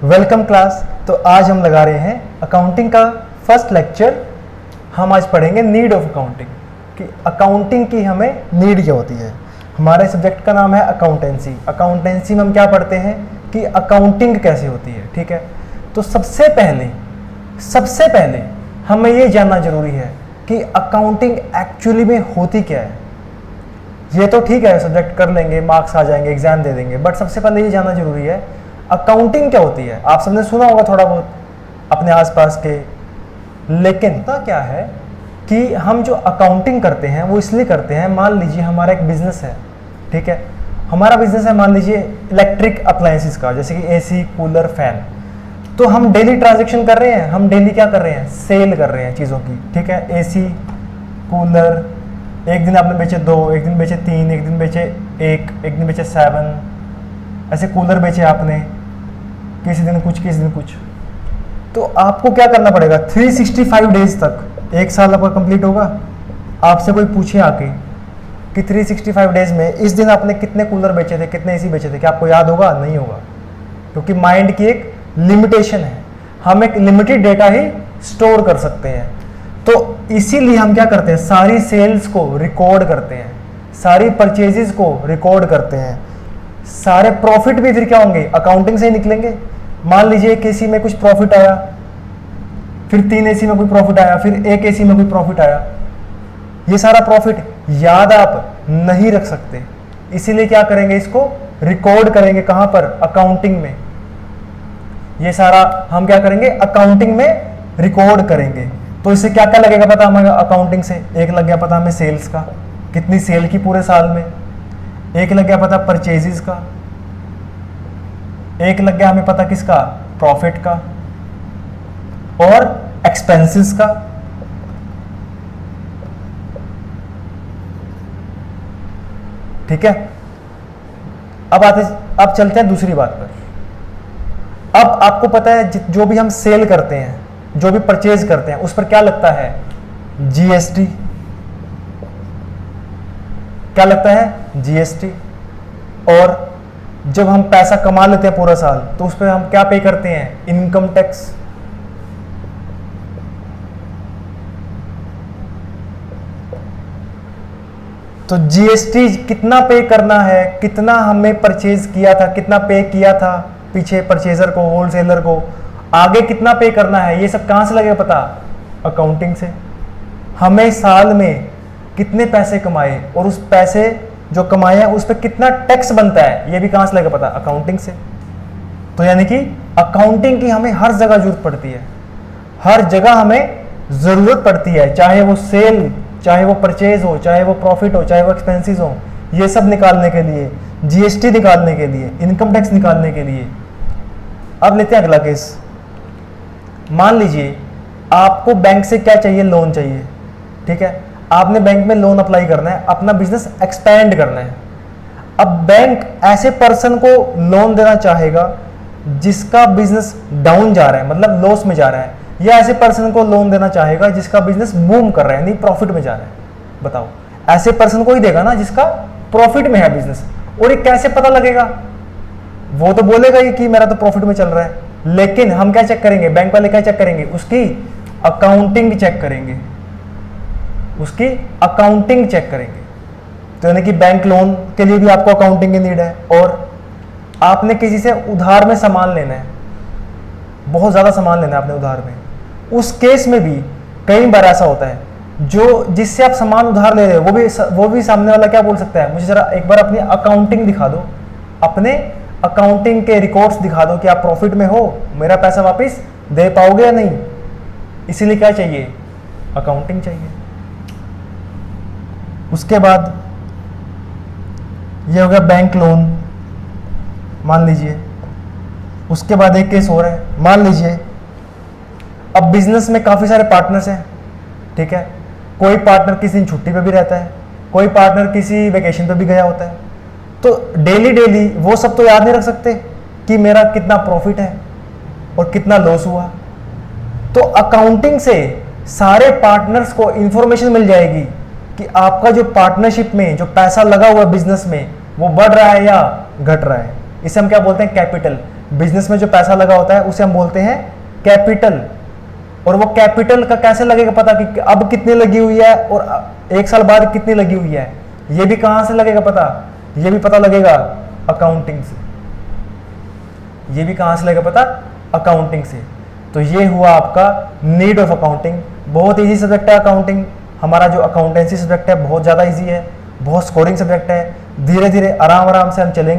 Welcome class. तो आज हम लगा रहे हैं अकाउंटिंग का फर्स्ट लेक्चर। हम आज पढ़ेंगे नीड ऑफ अकाउंटिंग कि अकाउंटिंग की हमें नीड क्या होती है। हमारे सब्जेक्ट का नाम है अकाउंटेंसी। अकाउंटेंसी में हम क्या पढ़ते हैं कि अकाउंटिंग कैसे होती है। ठीक है, तो सबसे पहले हमें ये जानना जरूरी है कि अकाउंटिंग एक्चुअली में होती क्या है। ये तो ठीक है, सब्जेक्ट कर लेंगे, मार्क्स आ जाएंगे, एग्जाम दे देंगे, बट सबसे पहले ये जानना जरूरी है अकाउंटिंग क्या होती है। आप सबने सुना होगा थोड़ा बहुत अपने आसपास के, लेकिन होता क्या है कि हम जो अकाउंटिंग करते हैं वो इसलिए करते हैं। मान लीजिए हमारा एक बिजनेस है, ठीक है, हमारा बिजनेस है मान लीजिए इलेक्ट्रिक अप्लायंसेस का, जैसे कि एसी, कूलर, फैन। तो हम डेली ट्रांजेक्शन कर रहे हैं, हम डेली क्या कर रहे हैं, सेल कर रहे हैं चीज़ों की। ठीक है, एसी, कूलर, एक दिन आपने बेचे 2, एक दिन बेचे 3, एक दिन बेचे 1, एक दिन बेचे 7, ऐसे कूलर बेचे आपने, किसी दिन कुछ, किसी दिन कुछ। तो आपको क्या करना पड़ेगा, 365 डेज तक, एक साल आपका कंप्लीट होगा। आपसे कोई पूछे आके कि 365 डेज में इस दिन आपने कितने कूलर बेचे थे, कितने एसी बेचे थे, क्या आपको याद होगा? नहीं होगा, क्योंकि माइंड की एक लिमिटेशन है। हम एक लिमिटेड डेटा ही स्टोर कर सकते हैं। तो इसीलिए हम क्या करते हैं, सारी सेल्स को रिकॉर्ड करते हैं, सारी परचेजेस को रिकॉर्ड करते हैं, सारे प्रॉफिट भी फिर क्या होंगे, अकाउंटिंग से ही निकलेंगे। मान लीजिए एक एसी में कुछ प्रॉफिट आया, फिर 3 एसी में कोई प्रॉफिट आया, फिर एक एसी में कोई प्रॉफिट आया। ये सारा प्रॉफिट याद आप नहीं रख सकते, इसीलिए क्या करेंगे, इसको रिकॉर्ड करेंगे। कहां पर? अकाउंटिंग में। ये सारा हम क्या करेंगे, अकाउंटिंग में रिकॉर्ड करेंगे। तो इससे क्या क्या लगेगा पता हमें अकाउंटिंग से? एक लग गया पता हमें सेल्स का, कितनी सेल की पूरे साल में। एक लग गया पता परचेजेस का। एक लग गया हमें पता किसका, प्रॉफिट का और एक्सपेंसेस का। ठीक है, अब चलते हैं दूसरी बात पर। अब आपको पता है जो भी हम सेल करते हैं, जो भी परचेज करते हैं, उस पर क्या लगता है, जीएसटी। क्या लगता है, जीएसटी। और जब हम पैसा कमा लेते हैं पूरा साल, तो उस पर हम क्या पे करते हैं, इनकम टैक्स। तो जीएसटी कितना पे करना है, कितना हमें परचेज किया था, कितना पे किया था पीछे परचेजर को, होलसेलर को, आगे कितना पे करना है, ये सब कहां से लगेगा पता, अकाउंटिंग से। हमें साल में कितने पैसे कमाए और उस पैसे जो कमाए हैं उस पर कितना टैक्स बनता है, ये भी कहां से लगेगा पता, अकाउंटिंग से। तो यानी कि अकाउंटिंग की हमें हर जगह जरूरत पड़ती है, हर जगह हमें जरूरत पड़ती है, चाहे वो सेल, चाहे वो परचेज हो, चाहे वो प्रॉफिट हो, चाहे वो एक्सपेंसेस हो, ये सब निकालने के लिए, जीएसटी निकालने के लिए, इनकम टैक्स निकालने के लिए। अब लेते हैं अगला केस। मान लीजिए आपको बैंक से क्या चाहिए, लोन चाहिए। ठीक है, आपने बैंक में लोन अप्लाई करना है, अपना बिजनेस एक्सपेंड करना है। अब बैंक ऐसे पर्सन को लोन देना चाहेगा जिसका बिजनेस डाउन जा रहा है, मतलब लॉस में जा रहा है, या ऐसे पर्सन को लोन देना चाहेगा जिसका बिजनेस बूम कर रहा है, नहीं प्रॉफिट में जा रहा है। बताओ, ऐसे पर्सन को ही देगा ना जिसका प्रॉफिट में है बिजनेस। और ये कैसे पता लगेगा, वो तो बोलेगा ही कि मेरा तो प्रॉफिट में चल रहा है, लेकिन हम क्या चेक करेंगे, बैंक वाले क्या चेक करेंगे, उसकी अकाउंटिंग चेक करेंगे, उसकी अकाउंटिंग चेक करेंगे। तो यानी कि बैंक लोन के लिए भी आपको अकाउंटिंग की नीड है। और आपने किसी से उधार में सामान लेना है, बहुत ज्यादा सामान लेना है आपने उधार में, उस केस में भी कई बार ऐसा होता है, जो जिससे आप सामान उधार ले रहे हो वो भी सामने वाला क्या बोल सकता है, मुझे जरा एक बार अपनी अकाउंटिंग दिखा दो, अपने अकाउंटिंग के रिकॉर्ड्स दिखा दो कि आप प्रॉफिट में हो, मेरा पैसा वापस दे पाओगे या नहीं। इसीलिए क्या चाहिए, अकाउंटिंग चाहिए। उसके बाद ये हो गया बैंक लोन, मान लीजिए। उसके बाद एक केस हो रहा है, मान लीजिए अब बिजनेस में काफी सारे पार्टनर्स हैं। ठीक है, कोई पार्टनर किसी दिन छुट्टी पे भी रहता है, कोई पार्टनर किसी वेकेशन पे भी गया होता है। तो डेली वो सब तो याद नहीं रख सकते कि मेरा कितना प्रॉफिट है और कितना लॉस हुआ। तो अकाउंटिंग से सारे पार्टनर्स को इंफॉर्मेशन मिल जाएगी कि आपका जो पार्टनरशिप में जो पैसा लगा हुआ है बिजनेस में, वो बढ़ रहा है या घट रहा है। इसे हम क्या बोलते हैं, कैपिटल। बिजनेस में जो पैसा लगा होता है उसे हम बोलते हैं कैपिटल। और वो कैपिटल का कैसे लगेगा पता कि अब कितनी लगी हुई है और 1 साल बाद कितनी लगी हुई है, ये भी कहां से लगेगा पता, ये भी पता लगेगा अकाउंटिंग से। ये भी कहां से लगेगा पता, अकाउंटिंग से। तो ये हुआ आपका नीड ऑफ अकाउंटिंग। बहुत इजी सब्जेक्ट है अकाउंटिंग। हमारा जो अकाउंटेंसी सब्जेक्ट है बहुत ज़्यादा इजी है, बहुत स्कोरिंग सब्जेक्ट है। धीरे धीरे आराम आराम से हम चलेंगे।